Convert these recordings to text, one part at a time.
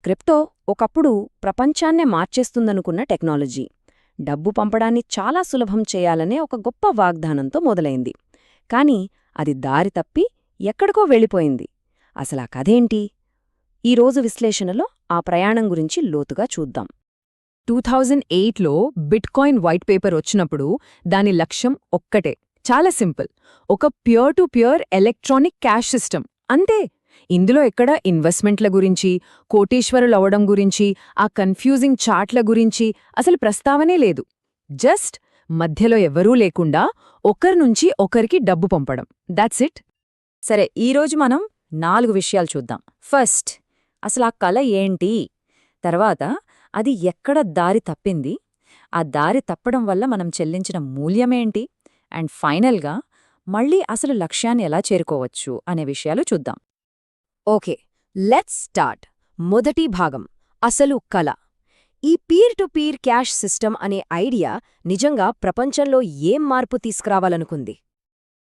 Crypto ఒకప్పుడు ప్రపంచాన్నే మార్చేస్తుందనుకున్న technology. డబ్బు పంపడాన్ని చాలా సులభం చేయాలనే ఒక గొప్ప వాగ్దానంతో మొదలైంది. కాని అది దారి తప్పి ఎక్కడికో వెళ్ళిపోయింది. అసలా కథేంటి? ఈరోజు విశ్లేషణలో ఆ ప్రయాణం గురించి లోతుగా చూద్దాం. 2008లో బిట్కాయిన్ వైట్ పేపర్ వచ్చినప్పుడు దాని లక్ష్యం ఒక్కటే, చాలా సింపుల్. ఒక pure to pure electronic cash system, అంతే. ఇందులో ఎక్కడ ఇన్వెస్ట్మెంట్ల గురించి, కోటీశ్వరులవడం గురించి, ఆ కన్ఫ్యూజింగ్ చార్ట్ల గురించి అసలు ప్రస్తావనే లేదు. జస్ట్ మధ్యలో ఎవరూ లేకుండా ఒకరినుంచి ఒకరికి డబ్బు పంపడం, దాట్స్ ఇట్. సరే, ఈరోజు మనం 4 విషయాలు చూద్దాం. ఫస్ట్, అసలు ఆ కల ఏంటి? తర్వాత, అది ఎక్కడ దారి తప్పింది? ఆ దారి తప్పడం వల్ల మనం చెల్లించిన మూల్యమేంటి? అండ్ ఫైనల్గా, మళ్ళీ అసలు లక్ష్యాన్ని ఎలా చేరుకోవచ్చు అనే విషయాలు చూద్దాం. Okay, let's start. మొదటి భాగం, అసలు కల. ఈ peer to peer cash system అనే ఐడియా నిజంగా ప్రపంచంలో ఏం మార్పు తీసుకురావాలనుకుంది?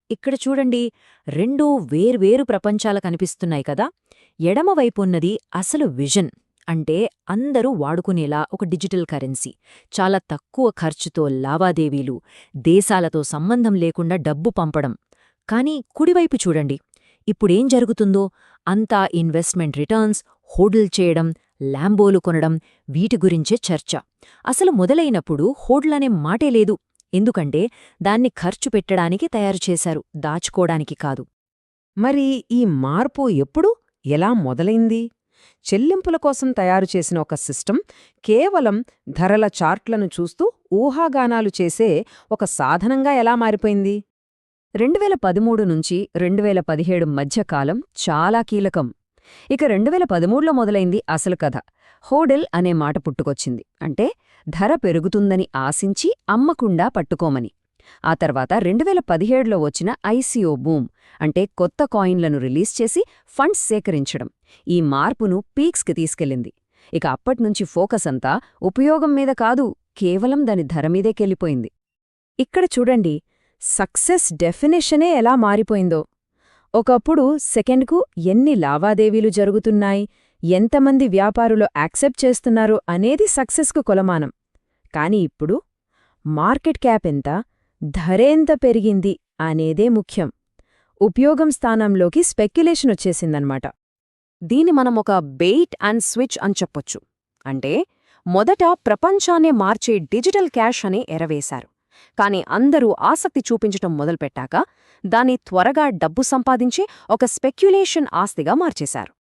ఇక్కడ చూడండి, 2 వేర్వేరు ప్రపంచాలు కనిపిస్తున్నాయి కదా. ఎడమవైపున్నది అసలు విజన్, అంటే అందరూ వాడుకునేలా ఒక డిజిటల్ కరెన్సీ, చాలా తక్కువ ఖర్చుతో లావాదేవీలు, దేశాలతో సంబంధం లేకుండా డబ్బు పంపడం. కానీ కుడివైపు చూడండి, ఇప్పుడేం జరుగుతుందో, అంతా ఇన్వెస్ట్మెంట్ రిటర్న్స్, హోల్డ్లు చేయడం, ల్యాంబోలు కొనడం, వీటి గురించే చర్చ. అసలు మొదలైనప్పుడు హోల్డ్లనే మాటే లేదు. ఎందుకంటే దాన్ని ఖర్చు పెట్టడానికి తయారుచేశారు, దాచుకోడానికి కాదు. మరి ఈ మార్పు ఎప్పుడు, ఎలా మొదలైంది? చెల్లింపుల కోసం తయారుచేసిన ఒక సిస్టమ్ కేవలం ధరల చార్ట్లను చూస్తూ ఊహాగానాలు చేసే ఒక సాధనంగా ఎలా మారిపోయింది? 2013 నుంచి 2017 మధ్య కాలం చాలా కీలకం. ఇక 2013లో మొదలైంది అసలు కథ. హోడెల్ అనే మాట పుట్టుకొచ్చింది, అంటే ధర పెరుగుతుందని ఆశించి అమ్మకుండా పట్టుకోమని. ఆ తర్వాత 2017లో వచ్చిన ఐసీఓ బూమ్, అంటే కొత్త కాయిన్లను రిలీజ్ చేసి ఫండ్స్ సేకరించడం, ఈ మార్పును పీక్స్కి తీసుకెళ్ళింది. ఇక అప్పట్నుంచి ఫోకస్ అంతా ఉపయోగం మీద కాదు, కేవలం దాని ధర మీదేకెళ్ళిపోయింది. ఇక్కడ చూడండి, సక్సెస్ డెఫినిషనే ఎలా మారిపోయిందో. ఒకప్పుడు సెకండ్కు ఎన్ని లావాదేవీలు జరుగుతున్నాయి, ఎంతమంది వ్యాపారులు యాక్సెప్ట్ చేస్తున్నారు అనేది సక్సెస్కు కొలమానం. కాని ఇప్పుడు మార్కెట్ క్యాప్ ఎంత, ధరెంత పెరిగింది అనేదే ముఖ్యం. ఉపయోగం స్థానంలోకి స్పెక్యులేషన్ వచ్చేసిందన్నమాట. దీన్ని మనం ఒక బెయిట్ అండ్ స్విచ్ అని చెప్పొచ్చు. అంటే మొదట ప్రపంచాన్నే మార్చే డిజిటల్ క్యాష్ అని ఎరవేశారు. కాని అందరూ ఆసక్తి చూపించటం మొదలుపెట్టాక దాన్ని త్వరగా డబ్బు సంపాదించి ఒక స్పెక్యులేషన్ ఆస్తిగా మార్చేశారు.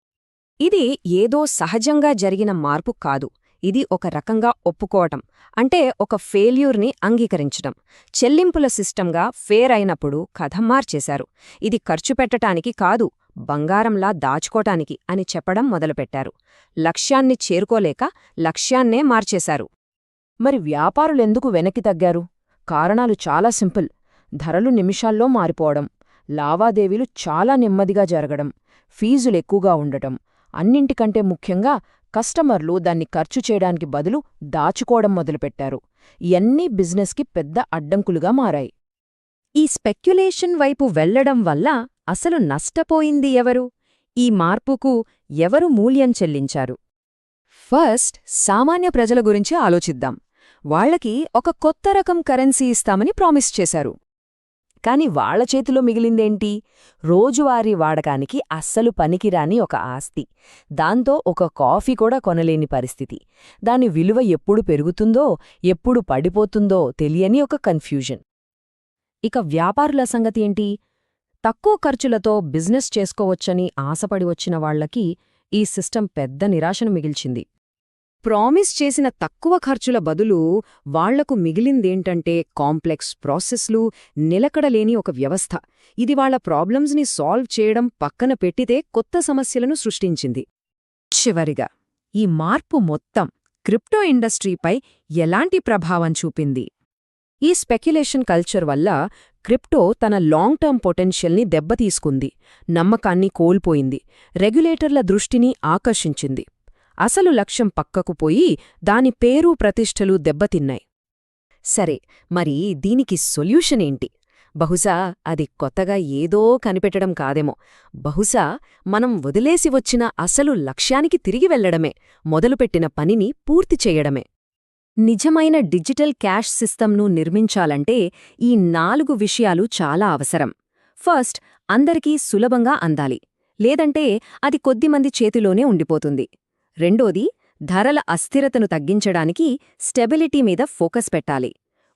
ఇది ఏదో సహజంగా జరిగిన మార్పు కాదు, ఇది ఒక రకంగా ఒప్పుకోవటం, అంటే ఒక ఫెయిల్యూర్ని అంగీకరించడం. చెల్లింపుల సిస్టంగా ఫేర్ అయినప్పుడు కథ మార్చేశారు. ఇది ఖర్చు పెట్టటానికి కాదు, బంగారంలా దాచుకోటానికి అని చెప్పడం మొదలుపెట్టారు. లక్ష్యాన్ని చేరుకోలేక లక్ష్యాన్నే మార్చేశారు. మరి వ్యాపారులెందుకు వెనక్కి తగ్గారు? కారణాలు చాలా సింపుల్. ధరలు నిమిషాల్లో మారిపోవడం, లావాదేవీలు చాలా నెమ్మదిగా జరగడం, ఫీజులెక్కువగా ఉండటం, అన్నింటికంటే ముఖ్యంగా కస్టమర్లు దాన్ని ఖర్చు చేయడానికి బదులు దాచుకోవడం మొదలుపెట్టారు. ఇవన్నీ బిజినెస్కి పెద్ద అడ్డంకులుగా మారాయి. ఈ స్పెక్యులేషన్ వైపు వెళ్లడం వల్ల అసలు నష్టపోయింది ఎవరు? ఈ మార్పుకు ఎవరు మూల్యం చెల్లించారు? ఫస్ట్, సామాన్య ప్రజల గురించి ఆలోచిద్దాం. వాళ్లకి ఒక కొత్త రకం కరెన్సీ ఇస్తామని ప్రామిస్ చేశారు. కాని వాళ్ల చేతిలో మిగిలిందేంటి? రోజువారీ వాడకానికి అస్సలు పనికిరాని ఒక ఆస్తి. దాంతో ఒక కాఫీ కూడా కొనలేని పరిస్థితి. దాని విలువ ఎప్పుడు పెరుగుతుందో, ఎప్పుడు పడిపోతుందో తెలియని ఒక కన్ఫ్యూజన్. ఇక వ్యాపారుల సంగతి ఏంటి? తక్కువ ఖర్చులతో బిజినెస్ చేసుకోవచ్చని ఆశపడి వచ్చిన వాళ్లకి ఈ సిస్టమ్ పెద్ద నిరాశను మిగిల్చింది. ప్రామిస్ చేసిన తక్కువ ఖర్చుల బదులు వాళ్లకు మిగిలిందేంటంటే కాంప్లెక్స్ ప్రాసెస్లు, నిలకడలేని ఒక వ్యవస్థ. ఇది వాళ్ల ప్రాబ్లమ్స్ని సాల్వ్ చేయడం పక్కన పెట్టితే కొత్త సమస్యలను సృష్టించింది. చివరిగా, ఈ మార్పు మొత్తం క్రిప్టో ఇండస్ట్రీపై ఎలాంటి ప్రభావం చూపింది? ఈ స్పెక్యులేషన్ కల్చర్ వల్ల క్రిప్టో తన లాంగ్ టర్మ్ పొటెన్షియల్ని దెబ్బతీసుకుంది, నమ్మకాన్ని కోల్పోయింది, రెగ్యులేటర్ల దృష్టిని ఆకర్షించింది. అసలు లక్ష్యం పక్కకు పోయి దాని పేరు ప్రతిష్టలు దెబ్బతిన్నాయి. సరే, మరి దీనికి సొల్యూషన్ ఏంటి? బహుశా అది కొత్తగా ఏదో కనిపెట్టడం కాదేమో. బహుశా మనం వదిలేసి వచ్చిన అసలు లక్ష్యానికి తిరిగి వెళ్లడమే, మొదలుపెట్టిన పనిని పూర్తి చేయడమే. నిజమైన డిజిటల్ క్యాష్ సిస్టమ్ను నిర్మించాలంటే ఈ 4 విషయాలు చాలా అవసరం. ఫస్ట్, అందరికీ సులభంగా అందాలి, లేదంటే అది కొద్దిమంది చేతిలోనే ఉండిపోతుంది. రెండోది, ధరల అస్థిరతను తగ్గించడానికి స్టెబిలిటీ మీద ఫోకస్ పెట్టాలి.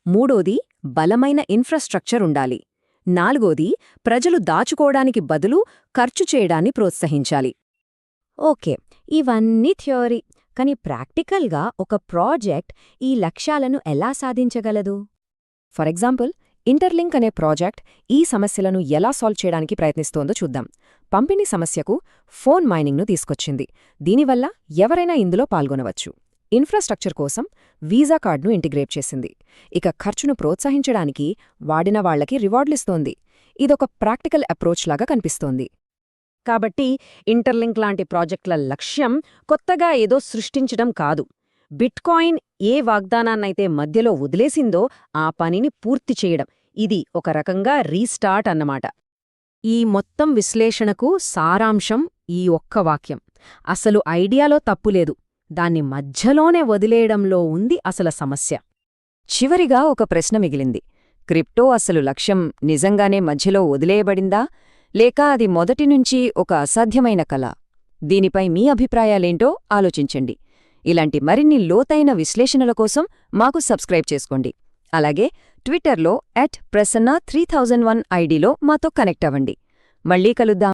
మూడోది, బలమైన ఇన్ఫ్రాస్ట్రక్చర్ ఉండాలి. నాలుగోది, ప్రజలు దాచుకోవడానికి బదులు ఖర్చు చేయడాన్ని ప్రోత్సహించాలి. ఓకే, ఇవన్నీ థియరీ. కానీ ప్రాక్టికల్గా ఒక ప్రాజెక్ట్ ఈ లక్ష్యాలను ఎలా సాధించగలదు? ఫర్ ఎగ్జాంపుల్, ఇంటర్లింక్ అనే ప్రాజెక్ట్ ఈ సమస్యలను ఎలా సాల్వ్ చేయడానికి ప్రయత్నిస్తోందో చూద్దాం. పంపిణీ సమస్యకు ఫోన్ మైనింగ్ను తీసుకొచ్చింది. దీనివల్ల ఎవరైనా ఇందులో పాల్గొనవచ్చు. ఇన్ఫ్రాస్ట్రక్చర్ కోసం వీసా కార్డును ఇంటిగ్రేట్ చేసింది. ఇక ఖర్చును ప్రోత్సహించడానికి వాడిన వాళ్లకి రివార్డులిస్తోంది. ఇదొక ప్రాక్టికల్ అప్రోచ్ లాగా కనిపిస్తోంది. కాబట్టి ఇంటర్లింక్ లాంటి ప్రాజెక్టుల లక్ష్యం కొత్తగా ఏదో సృష్టించడం కాదు. బిట్కాయిన్ ఏ వాగ్దానాన్నైతే మధ్యలో వదిలేసిందో ఆ పనిని పూర్తి చేయడం. ఇది ఒక రకంగా రీస్టార్ట్ అన్నమాట. ఈ మొత్తం విశ్లేషణకు సారాంశం ఈ ఒక్క వాక్యం: అసలు ఐడియాలో తప్పులేదు, దాన్ని మధ్యలోనే వదిలేయడంలో ఉంది అసల సమస్య. చివరిగా ఒక ప్రశ్న మిగిలింది. క్రిప్టో అసలు లక్ష్యం నిజంగానే మధ్యలో వదిలేయబడిందా, లేక అది మొదటినుంచి ఒక అసాధ్యమైన కల? దీనిపై మీ అభిప్రాయాలేంటో ఆలోచించండి. ఇలాంటి మరిన్ని లోతైన విశ్లేషణల కోసం మాకు సబ్స్క్రైబ్ చేసుకోండి. అలాగే ట్విట్టర్లో @prasanna3001 ఐడిలో మాతో కనెక్ట్ అవ్వండి. మళ్ళీ కలుద్దాం.